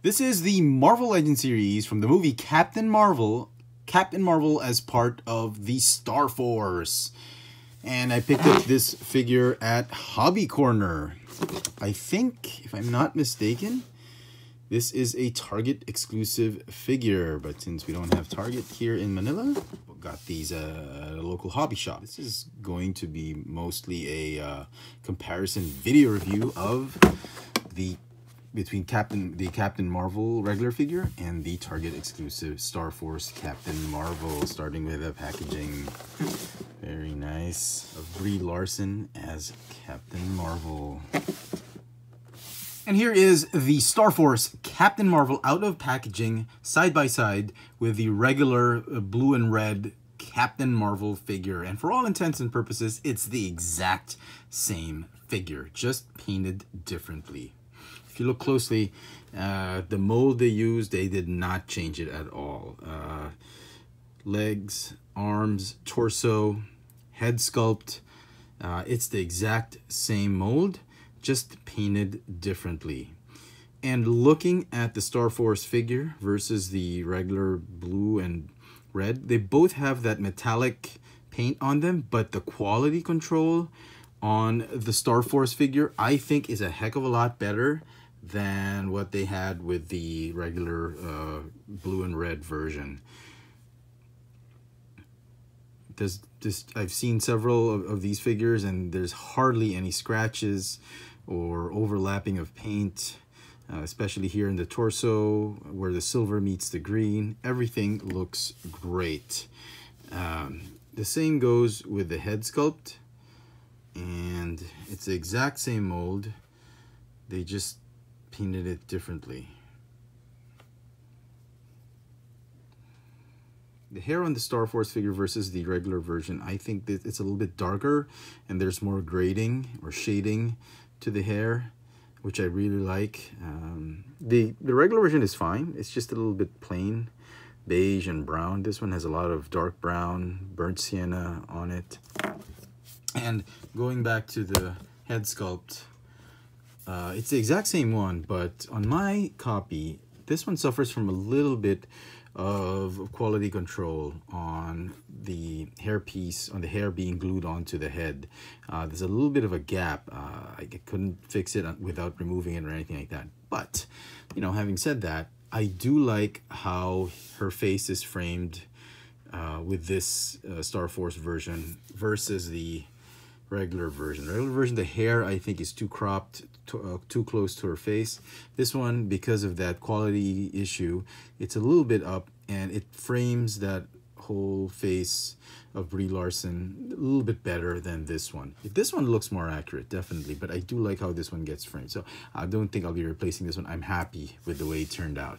This is the Marvel Legends series from the movie Captain Marvel. Captain Marvel as part of the Starforce. And I picked up this figure at Hobby Corner. I think, if I'm not mistaken, this is a Target exclusive figure. But since we don't have Target here in Manila, we got these at a local hobby shop. This is going to be mostly a comparison video review of between the Captain Marvel regular figure and the Target exclusive Starforce Captain Marvel, starting with the packaging. Very nice. Of Brie Larson as Captain Marvel. And here is the Starforce Captain Marvel out of packaging, side by side with the regular blue and red Captain Marvel figure. And for all intents and purposes, it's the exact same figure, just painted differently. If you look closely, the mold they used, they did not change it at all. Legs, arms, torso, head sculpt, it's the exact same mold, just painted differently. And looking at the Starforce figure versus the regular blue and red, they both have that metallic paint on them, but the quality control on the Starforce figure, I think, is a heck of a lot better than what they had with the regular blue and red version. I've seen several of these figures, and there's hardly any scratches or overlapping of paint, especially here in the torso where the silver meets the green. Everything looks great. The same goes with the head sculpt, and it's the exact same mold. They just painted it differently. The hair on the Starforce figure versus the regular version, I think that it's a little bit darker and there's more grading or shading to the hair, which I really like. The regular version is fine. It's just a little bit plain beige and brown. This one has a lot of dark brown, burnt sienna on it. And going back to the head sculpt, it's the exact same one, but on my copy, this one suffers from a little bit of quality control on the hair piece, on the hair being glued onto the head. There's a little bit of a gap. I couldn't fix it without removing it or anything like that. But, you know, having said that, I do like how her face is framed with this Starforce version versus the regular version. Regular version, the hair, I think, is too cropped, too close to her face. This one, because of that quality issue, it's a little bit up, and it frames that whole face of Brie Larson a little bit better than this one. This one looks more accurate, definitely, but I do like how this one gets framed. So I don't think I'll be replacing this one. I'm happy with the way it turned out.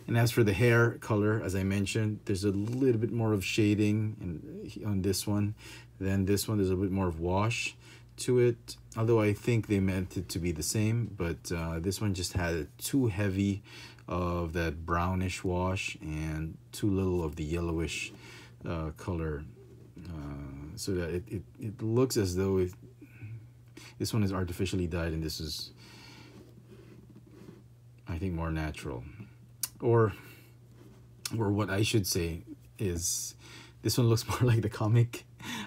And as for the hair color, as I mentioned, there's a little bit more of shading on this one than this one. There's a bit more of wash to it, although I think they meant it to be the same, but this one just had too heavy of that brownish wash and too little of the yellowish color, so that it looks as though this one is artificially dyed and this is, I think, more natural. Or what I should say is, this one looks more like the comic,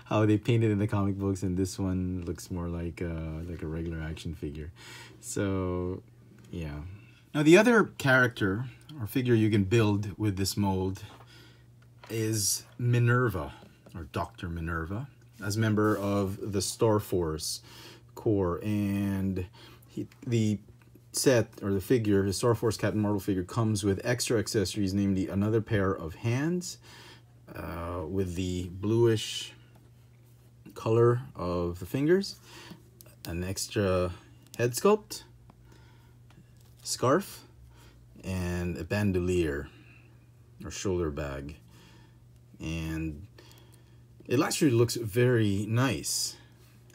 how they painted in the comic books, and this one looks more like a regular action figure. So, yeah. Now, the other character or figure you can build with this mold is Minerva, or Dr. Minerva, as member of the Starforce Corps. And the set, or the figure, the Starforce Captain Marvel figure, comes with extra accessories, namely another pair of hands with the bluish color of the fingers, an extra head sculpt, scarf, and a bandolier or shoulder bag. And it actually looks very nice.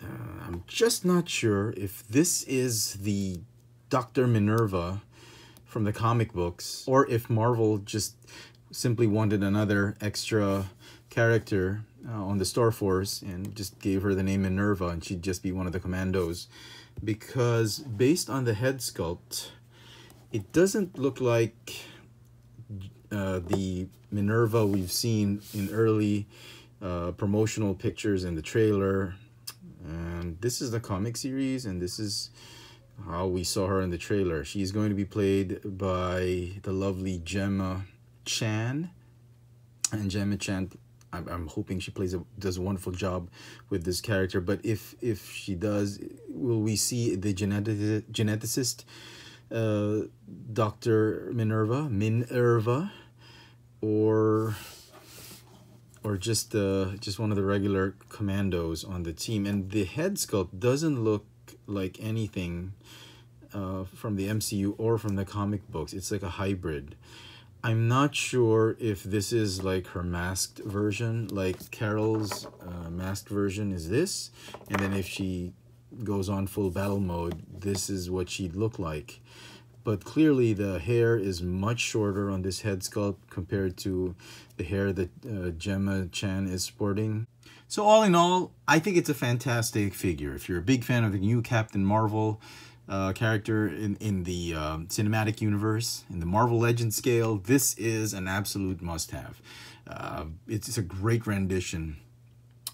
I'm just not sure if this is the Dr. Minerva from the comic books, or if Marvel just simply wanted another extra character on the Starforce and just gave her the name Minerva and she'd just be one of the commandos. Because based on the head sculpt, It doesn't look like the Minerva we've seen in early promotional pictures in the trailer. And this is the comic series, and this is how we saw her in the trailer. She's going to be played by the lovely Gemma Chan. And Gemma Chan, I'm hoping she does a wonderful job with this character. But if she does, will we see the geneticist, Dr. Minerva, or just one of the regular commandos on the team? And the head sculpt doesn't look like anything from the MCU or from the comic books. It's like a hybrid. I'm not sure if this is like her masked version, like Carol's masked version is this, and then if she goes on full battle mode, this is what she'd look like. But clearly the hair is much shorter on this head sculpt compared to the hair that Gemma Chan is sporting. So all in all, I think it's a fantastic figure. If you're a big fan of the new Captain Marvel character in the cinematic universe, in the Marvel Legends scale, this is an absolute must-have. It's a great rendition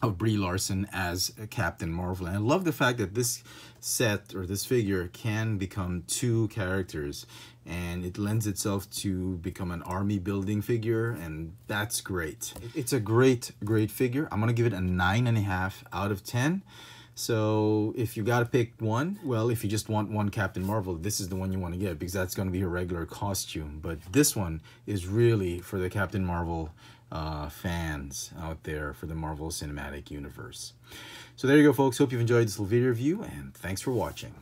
of Brie Larson as Captain Marvel. And I love the fact that this set, or this figure, can become two characters, and it lends itself to become an army building figure, and that's great. It's a great figure. I'm gonna give it a 9.5 out of 10. So if you gotta pick one, well, if you just want one Captain Marvel, this is the one you want to get, because that's going to be your regular costume. But this one is really for the Captain Marvel fans out there, for the Marvel Cinematic Universe. So there you go, folks. Hope you've enjoyed this little video review, and thanks for watching.